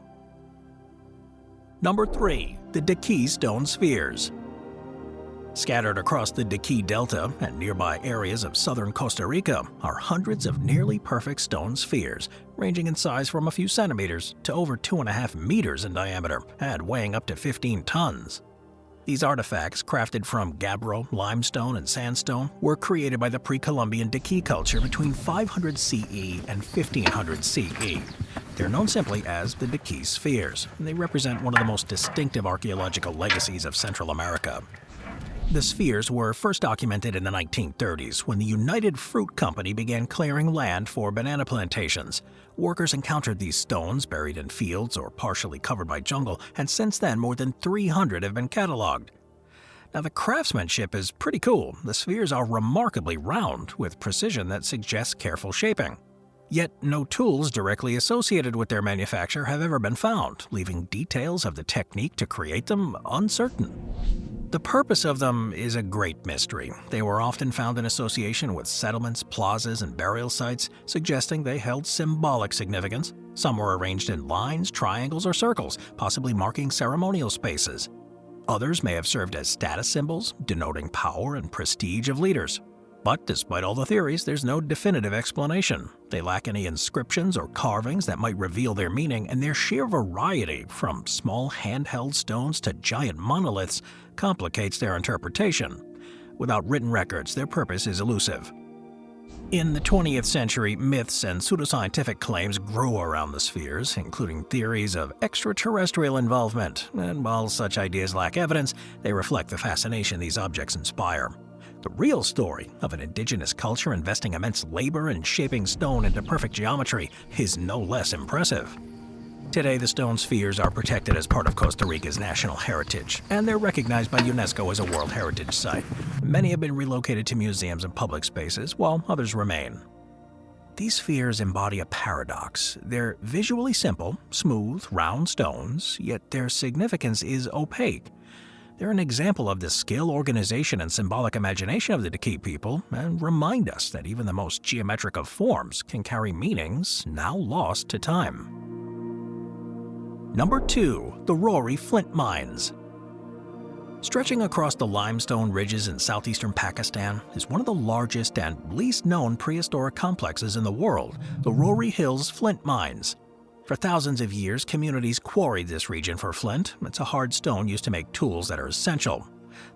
Speaker 1: Number 3. The Diquí Stone Spheres. Scattered across the Diquí Delta and nearby areas of southern Costa Rica are hundreds of nearly perfect stone spheres, ranging in size from a few centimeters to over 2.5 meters in diameter and weighing up to 15 tons. These artifacts, crafted from gabbro, limestone, and sandstone, were created by the pre-Columbian Diquí culture between 500 CE and 1500 CE. They're known simply as the Diquí Spheres, and they represent one of the most distinctive archaeological legacies of Central America. The spheres were first documented in the 1930s when the United Fruit Company began clearing land for banana plantations. Workers encountered these stones buried in fields or partially covered by jungle, and since then more than 300 have been cataloged. Now, the craftsmanship is pretty cool. The spheres are remarkably round, with precision that suggests careful shaping. Yet no tools directly associated with their manufacture have ever been found, leaving details of the technique to create them uncertain. The purpose of them is a great mystery. They were often found in association with settlements, plazas, and burial sites, suggesting they held symbolic significance. Some were arranged in lines, triangles, or circles, possibly marking ceremonial spaces. Others may have served as status symbols, denoting power and prestige of leaders. But despite all the theories, there's no definitive explanation. They lack any inscriptions or carvings that might reveal their meaning, and their sheer variety, from small handheld stones to giant monoliths, complicates their interpretation. Without written records, their purpose is elusive. In the 20th century, myths and pseudoscientific claims grew around the spheres, including theories of extraterrestrial involvement, and while such ideas lack evidence, they reflect the fascination these objects inspire. The real story of an indigenous culture investing immense labor in shaping stone into perfect geometry is no less impressive. Today, the stone spheres are protected as part of Costa Rica's national heritage, and they're recognized by UNESCO as a World Heritage Site. Many have been relocated to museums and public spaces, while others remain. These spheres embody a paradox. They're visually simple, smooth, round stones, yet their significance is opaque. They're an example of the skill, organization, and symbolic imagination of the Daki people, and remind us that even the most geometric of forms can carry meanings now lost to time. Number 2. The Rory Flint Mines. Stretching across the limestone ridges in southeastern Pakistan is one of the largest and least known prehistoric complexes in the world, the Rory Hills Flint Mines. For thousands of years, communities quarried this region for flint. It's a hard stone used to make tools that are essential.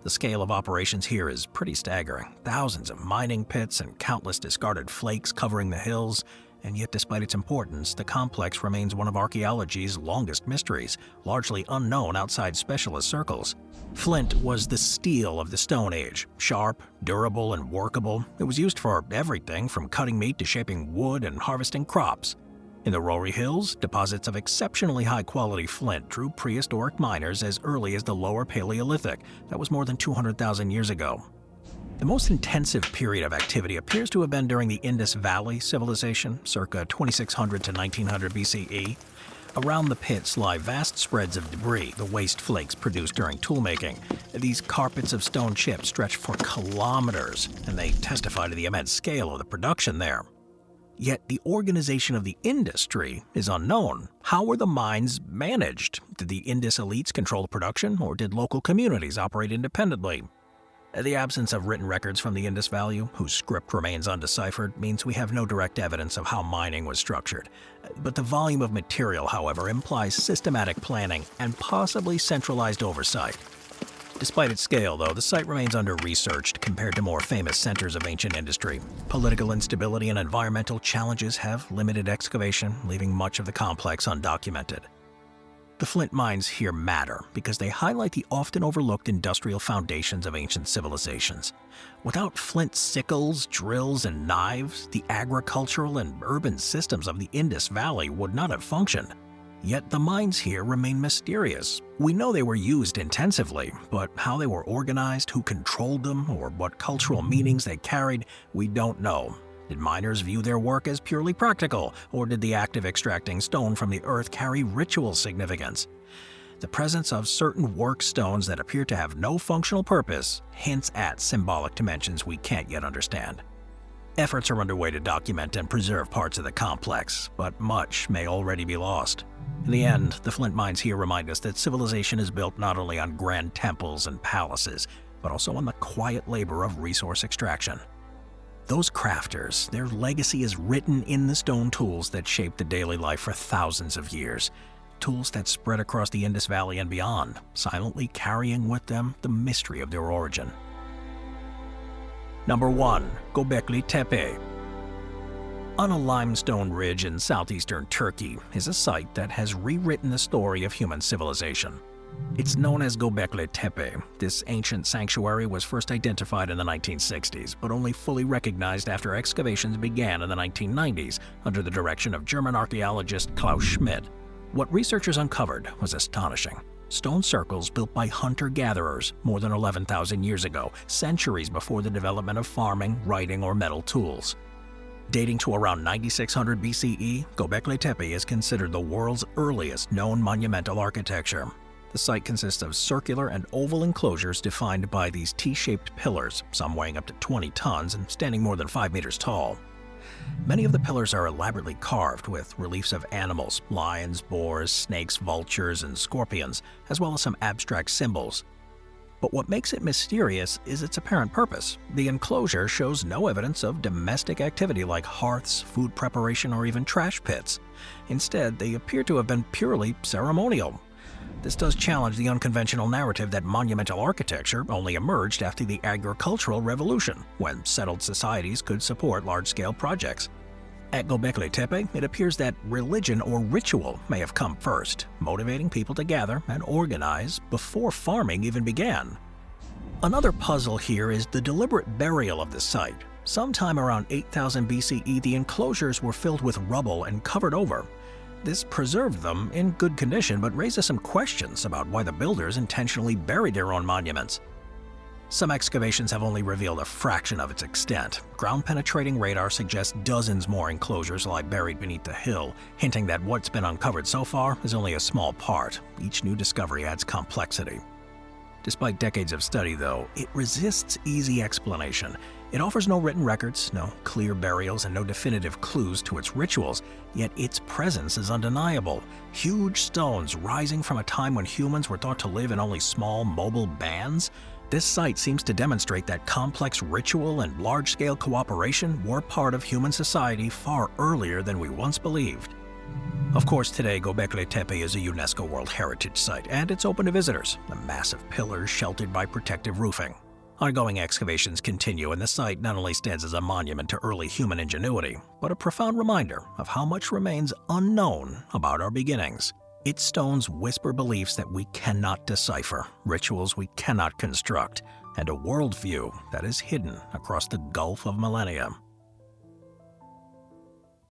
Speaker 1: The scale of operations here is pretty staggering. Thousands of mining pits and countless discarded flakes covering the hills. And yet, despite its importance, the complex remains one of archaeology's longest mysteries, largely unknown outside specialist circles. Flint was the steel of the Stone Age, sharp, durable, and workable. It was used for everything from cutting meat to shaping wood and harvesting crops. In the Rory Hills, deposits of exceptionally high-quality flint drew prehistoric miners as early as the Lower Paleolithic. That was more than 200,000 years ago. The most intensive period of activity appears to have been during the Indus Valley Civilization, circa 2600 to 1900 BCE. Around the pits lie vast spreads of debris, the waste flakes produced during toolmaking. These carpets of stone chips stretch for kilometers, and they testify to the immense scale of the production there. Yet the organization of the industry is unknown. How were the mines managed? Did the Indus elites control the production, or did local communities operate independently? The absence of written records from the Indus Valley, whose script remains undeciphered, means we have no direct evidence of how mining was structured. But the volume of material, however, implies systematic planning and possibly centralized oversight. Despite its scale, though, the site remains under-researched compared to more famous centers of ancient industry. Political instability and environmental challenges have limited excavation, leaving much of the complex undocumented. The flint mines here matter because they highlight the often overlooked industrial foundations of ancient civilizations. Without flint sickles, drills, and knives, the agricultural and urban systems of the Indus Valley would not have functioned. Yet the mines here remain mysterious. We know they were used intensively, but how they were organized, who controlled them, or what cultural meanings they carried, we don't know. Did miners view their work as purely practical, or did the act of extracting stone from the earth carry ritual significance? The presence of certain work stones that appear to have no functional purpose hints at symbolic dimensions we can't yet understand. Efforts are underway to document and preserve parts of the complex, but much may already be lost. In the end, the flint mines here remind us that civilization is built not only on grand temples and palaces, but also on the quiet labor of resource extraction. Those crafters, their legacy is written in the stone tools that shaped the daily life for thousands of years. Tools that spread across the Indus Valley and beyond, silently carrying with them the mystery of their origin. Number 1. Göbekli Tepe. On a limestone ridge in southeastern Turkey is a site that has rewritten the story of human civilization. It's known as Göbekli Tepe. This ancient sanctuary was first identified in the 1960s, but only fully recognized after excavations began in the 1990s under the direction of German archaeologist Klaus Schmidt. What researchers uncovered was astonishing. Stone circles built by hunter-gatherers more than 11,000 years ago, centuries before the development of farming, writing, or metal tools. Dating to around 9600 BCE, Göbekli Tepe is considered the world's earliest known monumental architecture. The site consists of circular and oval enclosures defined by these T-shaped pillars, some weighing up to 20 tons and standing more than 5 meters tall. Many of the pillars are elaborately carved with reliefs of animals, lions, boars, snakes, vultures, and scorpions, as well as some abstract symbols. But what makes it mysterious is its apparent purpose. The enclosure shows no evidence of domestic activity like hearths, food preparation, or even trash pits. Instead, they appear to have been purely ceremonial. This does challenge the unconventional narrative that monumental architecture only emerged after the agricultural revolution, when settled societies could support large-scale projects. At Göbekli Tepe, it appears that religion or ritual may have come first, motivating people to gather and organize before farming even began. Another puzzle here is the deliberate burial of the site. Sometime around 8000 BCE, the enclosures were filled with rubble and covered over. This preserved them in good condition, but raises some questions about why the builders intentionally buried their own monuments. Some excavations have only revealed a fraction of its extent. Ground-penetrating radar suggests dozens more enclosures lie buried beneath the hill, hinting that what's been uncovered so far is only a small part. Each new discovery adds complexity. Despite decades of study, though, it resists easy explanation. It offers no written records, no clear burials, and no definitive clues to its rituals, yet its presence is undeniable. Huge stones rising from a time when humans were thought to live in only small, mobile bands. This site seems to demonstrate that complex ritual and large-scale cooperation were part of human society far earlier than we once believed. Of course, today Göbekli Tepe is a UNESCO World Heritage Site, and it's open to visitors, the massive pillars sheltered by protective roofing. Ongoing excavations continue, and the site not only stands as a monument to early human ingenuity, but a profound reminder of how much remains unknown about our beginnings. Its stones whisper beliefs that we cannot decipher, rituals we cannot construct, and a worldview that is hidden across the gulf of millennia.